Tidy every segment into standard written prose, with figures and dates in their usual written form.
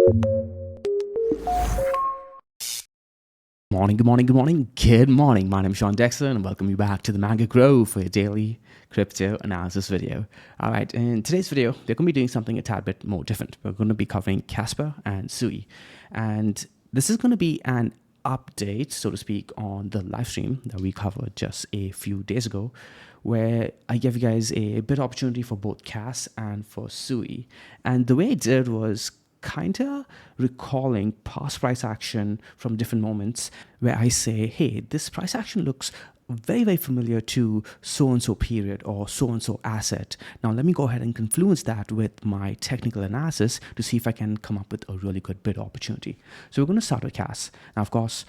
Good morning. My name is Sean Dexter and welcome you back to the Mango Grow for your daily crypto analysis video. All right, in today's video, we're going to be doing something a tad bit more different. We're going to be covering Kaspa and Sui. And this is going to be an update, so to speak, on the live stream that we covered just a few days ago, where I gave you guys a bit opportunity for both KAS and for Sui. And the way I did was kind of recalling past price action from different moments where I say, hey, this price action looks very, very familiar to so-and-so period or so-and-so asset. Now, let me go ahead and confluence that with my technical analysis to see if I can come up with a really good bid opportunity. So we're going to start with KAS. Now, of course,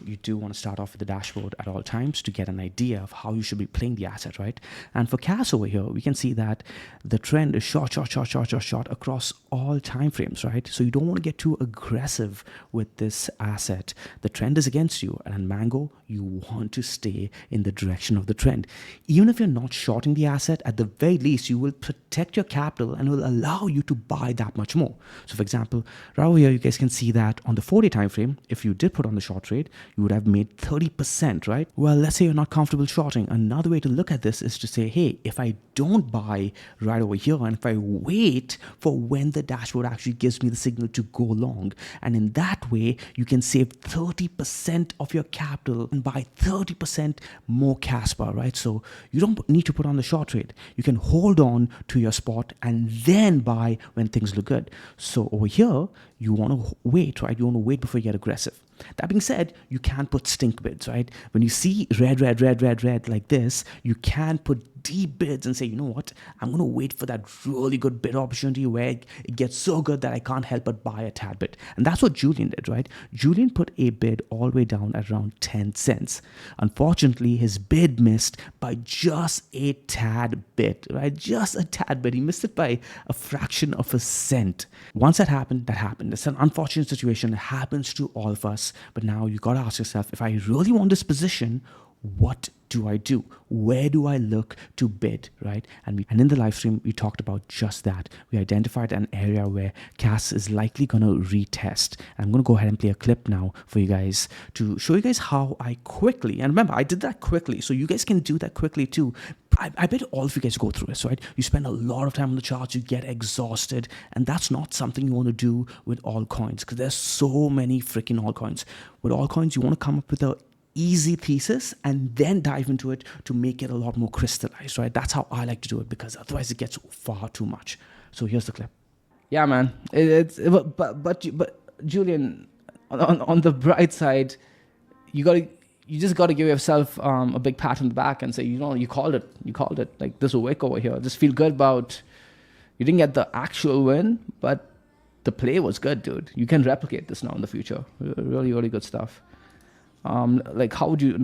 you do want to start off with the dashboard at all times to get an idea of how you should be playing the asset, right? And for KAS over here, we can see that the trend is short across all time frames, right? So you don't want to get too aggressive with this asset. The trend is against you, and in Mango, you want to stay in the direction of the trend. Even if you're not shorting the asset, at the very least, you will protect your capital and will allow you to buy that much more. So for example, right over here, you guys can see that on the 4-day time frame, if you did put on the short trade, you would have made 30%, right? Well, let's say you're not comfortable shorting. Another way to look at this is to say, hey, if I don't buy right over here, and if I wait for when the dashboard actually gives me the signal to go long, and in that way, you can save 30% of your capital and buy 30% more Kaspa, right? So you don't need to put on the short trade. You can hold on to your spot and then buy when things look good. So over here, you want to wait, right? You want to wait before you get aggressive. That being said, you can't put stink bids, right? When you see red like this, you can put deep bids and say, you know what, I'm going to wait for that really good bid opportunity where it gets so good that I can't help but buy a tad bit. And that's what Julian did, right? Julian put a bid all the way down at around 10 cents. Unfortunately, his bid missed by just a tad bit, right? Just a tad bit. He missed it by a fraction of a cent. Once that happened, that happened. It's an unfortunate situation. It happens to all of us. But now you got to ask yourself, if I really want this position, what do I do? Where do I look to bid, right? And in the live stream, we talked about just that. We identified an area where KAS is likely going to retest. And I'm going to go ahead and play a clip now for you guys to show you guys how I quickly, and remember, I did that quickly, so you guys can do that quickly too. I bet all of you guys go through this, right? You spend a lot of time on the charts, you get exhausted, and that's not something you want to do with altcoins because there's so many freaking altcoins. With altcoins, you want to come up with a easy thesis and then dive into it to make it a lot more crystallized, right? That's how I like to do it because otherwise it gets far too much. So here's the clip. Yeah, man. But Julian, on the bright side, you just got to give yourself a big pat on the back and say, you know, you called it. Like this wick over here. Just feel good about. You didn't get the actual win, but the play was good, dude. You can replicate this now in the future. Really, really good stuff. Like how would you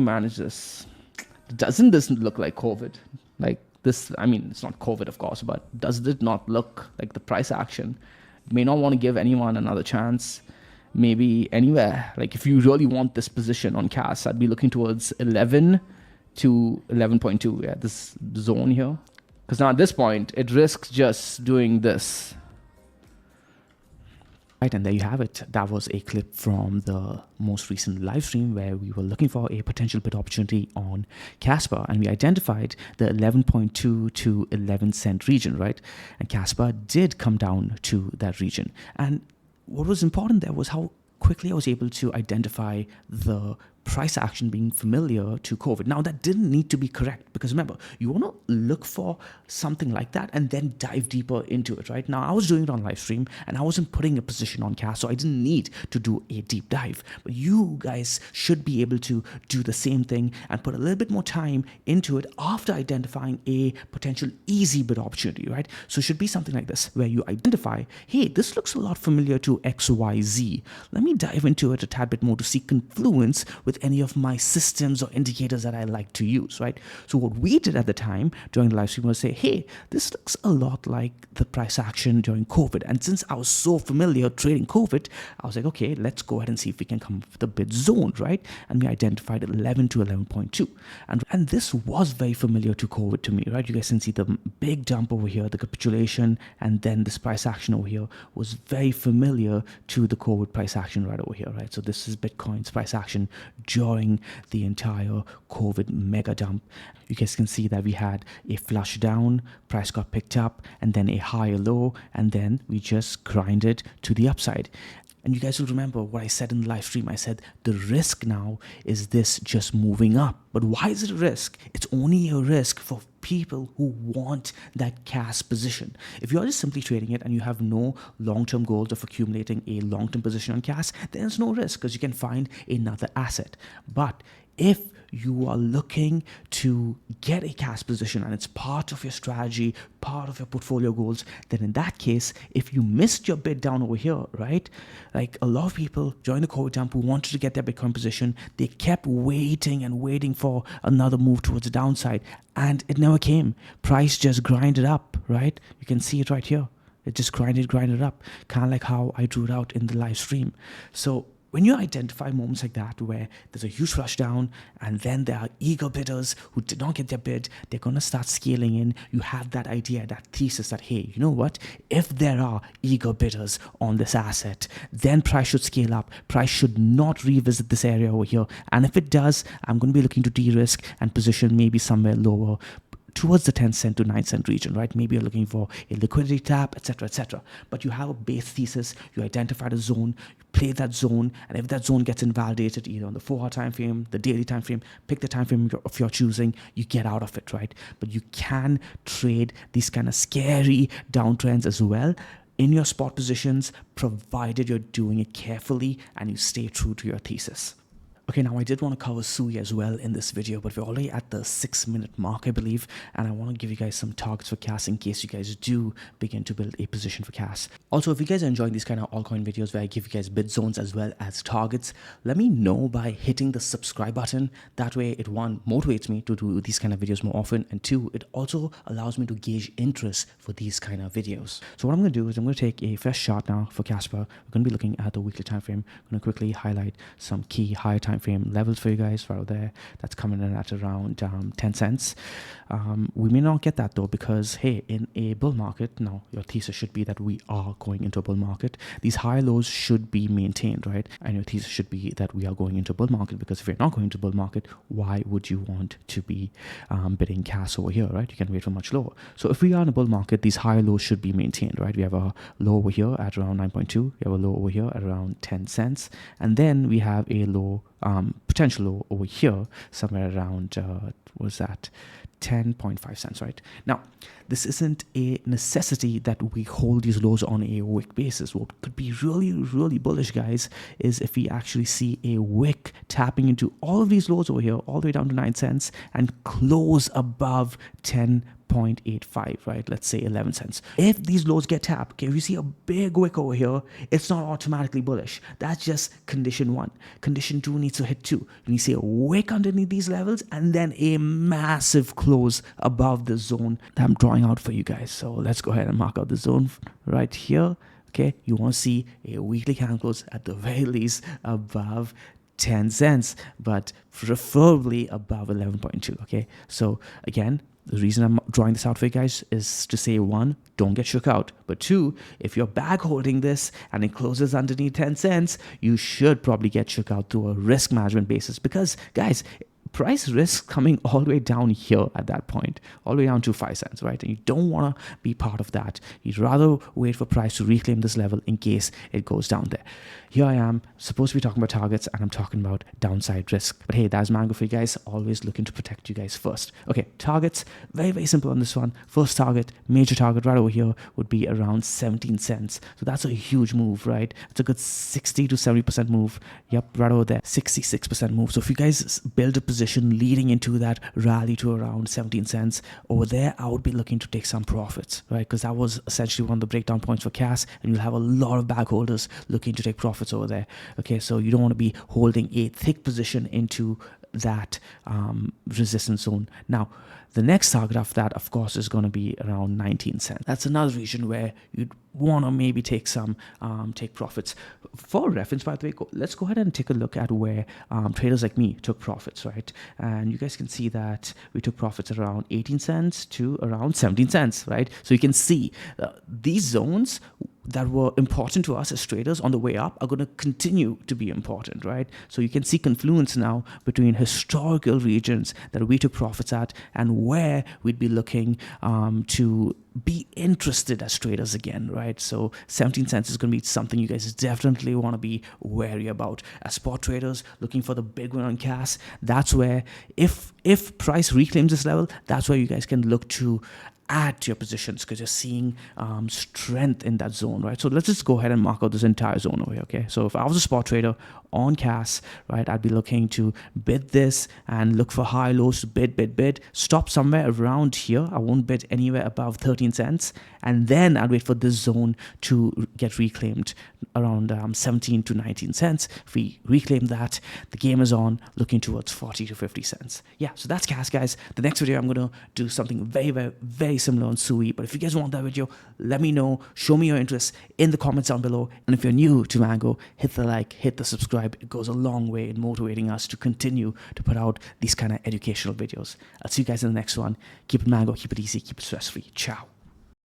manage this? Doesn't this look like COVID? Like this, I mean, it's not COVID, of course, but does it not look like the price action? You may not want to give anyone another chance, maybe anywhere. Like if you really want this position on KAS, I'd be looking towards 11 to 11.2. Yeah, this zone here. Because now at this point, it risks just doing this. Right, and there you have it. That was a clip from the most recent live stream where we were looking for a potential bid opportunity on Kaspa, and we identified the 11.2 to 11 cent region, right? And Kaspa did come down to that region. And what was important there was how quickly I was able to identify the price action being familiar to COVID. Now, that didn't need to be correct because remember, you want to look for something like that and then dive deeper into it, right? Now, I was doing it on live stream and I wasn't putting a position on KAS, so I didn't need to do a deep dive. But you guys should be able to do the same thing and put a little bit more time into it after identifying a potential easy bid opportunity, right? So it should be something like this, where you identify, hey, this looks a lot familiar to XYZ. Let me dive into it a tad bit more to see confluence with with any of my systems or indicators that I like to use, right? So what we did at the time during the live stream was say, hey, this looks a lot like the price action during COVID. And since I was so familiar trading COVID, I was like, okay, let's go ahead and see if we can come up with a bid zone, right? And we identified 11 to 11.2. And this was very familiar to COVID to me, right? You guys can see the big dump over here, the capitulation, and then this price action over here was very familiar to the COVID price action right over here, right? So this is Bitcoin's price action during the entire COVID mega dump. You guys can see that we had a flush down, price got picked up, and then a higher low, and then we just grinded to the upside. And you guys will remember what I said in the live stream. I said the risk now is this just moving up. But why is it a risk? It's only a risk for people who want that KAS position. If you're just simply trading it and you have no long-term goals of accumulating a long-term position on KAS, then there's no risk because you can find another asset. But if you are looking to get a KAS position and it's part of your strategy, part of your portfolio goals, then in that case, if you missed your bid down over here, right? Like a lot of people during the COVID dump who wanted to get their Bitcoin position, they kept waiting and waiting for another move towards the downside and it never came. Price just grinded up, right? You can see it right here. It just grinded up, kind of like how I drew it out in the live stream. So when you identify moments like that where there's a huge rush down and then there are eager bidders who did not get their bid, they're going to start scaling in. You have that idea, that thesis that, hey, you know what? If there are eager bidders on this asset, then price should scale up. Price should not revisit this area over here. And if it does, I'm going to be looking to de-risk and position maybe somewhere lower towards the 10 cent to 9 cent region, right? Maybe you're looking for a liquidity tap, etc., etc. But you have a base thesis, you identified a zone, you play that zone, and if that zone gets invalidated either on the 4-hour time frame, the daily time frame, pick the time frame of your choosing, you get out of it, right? But you can trade these kind of scary downtrends as well in your spot positions, provided you're doing it carefully and you stay true to your thesis. Okay, now I did want to cover SUI as well in this video, but we're already at the 6-minute mark, I believe, and I want to give you guys some targets for KAS in case you guys do begin to build a position for KAS. Also, if you guys are enjoying these kind of altcoin videos where I give you guys bid zones as well as targets, let me know by hitting the subscribe button. That way, it one, motivates me to do these kind of videos more often, and two, it also allows me to gauge interest for these kind of videos. So what I'm going to do is I'm going to take a fresh chart now for Kaspa. We're going to be looking at the weekly time frame. I'm going to quickly highlight some key higher time frame levels for you guys right there. That's coming in at around 10 cents. We may not get that though because, hey, in a bull market, now your thesis should be that we are going into a bull market. These high lows should be maintained, right? And your thesis should be that we are going into a bull market, because if you're not going to bull market, why would you want to be bidding KAS over here, right? You can wait for much lower. So if we are in a bull market, these high lows should be maintained, right? We have a low over here at around 9.2. We have a low over here at around 10 cents. And then we have a low, potential low over here, somewhere around, what was that? 10.5 cents, right? Now, this isn't a necessity that we hold these lows on a wick basis. What could be really, really bullish, guys, is if we actually see a wick tapping into all of these lows over here, all the way down to 9 cents, and close above 10.85, right? Let's say 11 cents. If these lows get tapped, okay, if you see a big wick over here, it's not automatically bullish. That's just condition one. Condition two needs to hit two. You need to see a wick underneath these levels and then a massive close above the zone that I'm drawing out for you guys. So let's go ahead and mark out the zone right here. Okay, you want to see a weekly candle close at the very least above 10 cents, but preferably above 11.2. Okay, so again, the reason I'm drawing this out for you guys is to say, one, don't get shook out. But two, if you're bag holding this and it closes underneath 10 cents, you should probably get shook out through a risk management basis, because, guys, price risk coming all the way down here at that point, all the way down to 5 cents, right? And you don't want to be part of that. You'd rather wait for price to reclaim this level in case it goes down there. Here I am, supposed to be talking about targets, and I'm talking about downside risk. But hey, that's Mango for you guys, always looking to protect you guys first. Okay, targets, very, very simple on this one. First target, major target right over here would be around 17 cents. So that's a huge move, right? It's a good 60 to 70% move. Yep, right over there, 66% move. So if you guys build a position position leading into that rally to around 17 cents. Over there, I would be looking to take some profits, right? Because that was essentially one of the breakdown points for KAS, and you'll have a lot of bag holders looking to take profits over there. Okay, so you don't want to be holding a thick position into that resistance zone. Now, the next target after that, of course, is going to be around 19 cents. That's another region where you'd want to maybe take some take profits. For reference, by the way, let's go ahead and take a look at where traders like me took profits, right? And you guys can see that we took profits around 18 cents to around 17 cents, right? So you can see these zones that were important to us as traders on the way up are going to continue to be important, right? So you can see confluence now between historical regions that we took profits at and where we'd be looking to be interested as traders again, right? So 17 cents is going to be something you guys definitely want to be wary about. As spot traders looking for the big one on KAS, that's where if price reclaims this level, that's where you guys can look to add to your positions, because you're seeing strength in that zone, right? So let's just go ahead and mark out this entire zone over here, okay? So if I was a spot trader on KAS, right, I'd be looking to bid this and look for high lows to bid, stop somewhere around here. I won't bid anywhere above 13 cents, and then I'd wait for this zone to get reclaimed around 17 to 19 cents. If we reclaim that, the game is on, looking towards 40 to 50 cents. Yeah, so that's KAS, guys. The next video, I'm going to do something very similar on SUI, but if you guys want that video, let me know. Show me your interest in the comments down below. And if you're new to Mango, hit the like, hit the subscribe. It goes a long way in motivating us to continue to put out these kind of educational videos. I'll see you guys in the next one. Keep it Mango, keep it easy, keep it stress-free. Ciao.